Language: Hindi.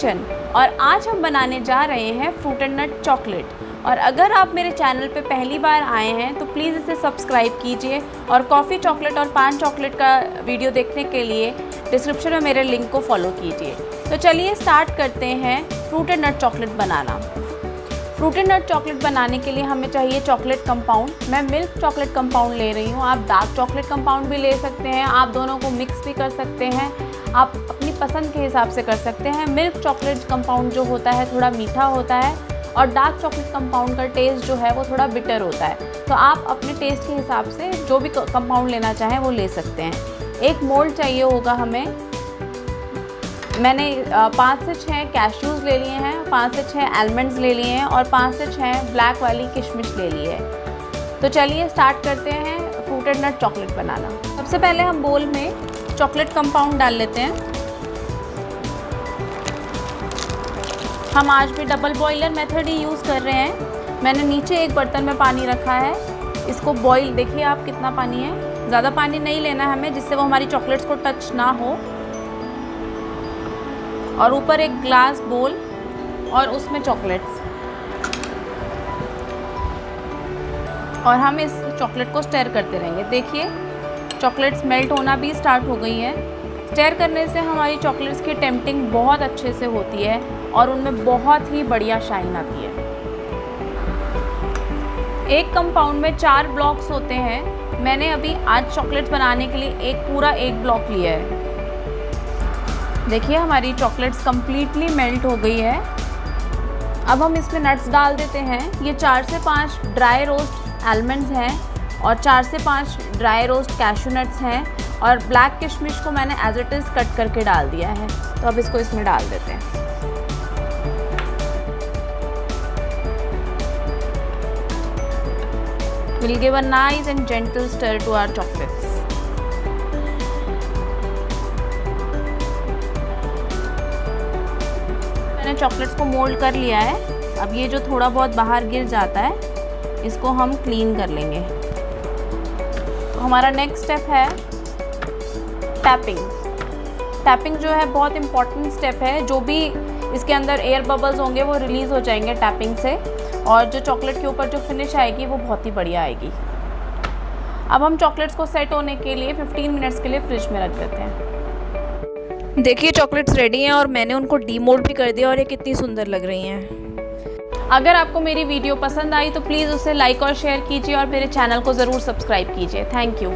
किचन और आज हम बनाने जा रहे हैं फ्रूट एंड नट चॉकलेट। और अगर आप मेरे चैनल पे पहली बार आए हैं तो प्लीज़ इसे सब्सक्राइब कीजिए और कॉफ़ी चॉकलेट और पान चॉकलेट का वीडियो देखने के लिए डिस्क्रिप्शन में मेरे लिंक को फॉलो कीजिए। तो चलिए स्टार्ट करते हैं फ्रूट एंड नट चॉकलेट बनाना। फ्रूट एंड नट चॉकलेट बनाने के लिए हमें चाहिए चॉकलेट कंपाउंड। मैं मिल्क चॉकलेट कंपाउंड ले रही हूँ, आप डार्क चॉकलेट कंपाउंड भी ले सकते हैं, आप दोनों को मिक्स भी कर सकते हैं, आप अपनी पसंद के हिसाब से कर सकते हैं। मिल्क चॉकलेट कंपाउंड जो होता है थोड़ा मीठा होता है और डार्क चॉकलेट कंपाउंड का टेस्ट जो है वो थोड़ा बिटर होता है। तो आप अपने टेस्ट के हिसाब से जो भी कंपाउंड लेना चाहें वो ले सकते हैं। एक मोल्ड चाहिए होगा हमें। मैंने 5 से 6 कैश्यूज़ ले लिए हैं, 5 से 6 आलमंड्स ले लिए हैं और 5 से 6 ब्लैक वाली किशमिश ले ली है। तो चलिए स्टार्ट करते हैं फ्रूट एंड नट चॉकलेट बनाना। सबसे पहले हम बोल में चॉकलेट कंपाउंड डाल लेते हैं। हम आज भी डबल बॉयलर मेथड ही यूज़ कर रहे हैं। मैंने नीचे एक बर्तन में पानी रखा है, इसको बॉईल, देखिए आप कितना पानी है, ज़्यादा पानी नहीं लेना है हमें जिससे वो हमारी चॉकलेट्स को टच ना हो। और ऊपर एक ग्लास बोल और उसमें चॉकलेट्स, और हम इस चॉकलेट को स्टर करते रहेंगे। देखिए चॉकलेट्स मेल्ट होना भी स्टार्ट हो गई है। स्टर करने से हमारी चॉकलेट्स की टेम्पटिंग बहुत अच्छे से होती है और उनमें बहुत ही बढ़िया शाइन आती है। एक कंपाउंड में 4 ब्लॉक्स होते हैं। मैंने अभी आज चॉकलेट्स बनाने के लिए पूरा एक ब्लॉक लिया है। देखिए हमारी चॉकलेट्स कम्प्लीटली मेल्ट हो गई है। अब हम इसमें नट्स डाल देते हैं। ये 4 से 5 ड्राई रोस्ट आलमंड्स हैं और 4 से 5 ड्राई रोस्ट कैशू नट्स हैं और ब्लैक किशमिश को मैंने एज इट इज़ कट करके डाल दिया है। तो अब इसको इसमें डाल देते हैं। We'll give a nice and gentle stir to our chocolates. मैंने चॉकलेट्स को मोल्ड कर लिया है। अब ये जो थोड़ा बहुत बाहर गिर जाता है इसको हम क्लीन कर लेंगे। हमारा नेक्स्ट स्टेप है टैपिंग। टैपिंग जो है बहुत इम्पॉर्टेंट स्टेप है। जो भी इसके अंदर एयर बबल्स होंगे वो रिलीज़ हो जाएंगे टैपिंग से और जो चॉकलेट के ऊपर जो फिनिश आएगी वो बहुत ही बढ़िया आएगी। अब हम चॉकलेट्स को सेट होने के लिए 15 मिनट्स के लिए फ्रिज में रख देते हैं। देखिए चॉकलेट्स रेडी हैं और मैंने उनको डीमोल्ड भी कर दिया और ये कितनी सुंदर लग रही हैं। अगर आपको मेरी वीडियो पसंद आई तो प्लीज़ उसे लाइक और शेयर कीजिए और मेरे चैनल को ज़रूर सब्सक्राइब कीजिए। Thank you.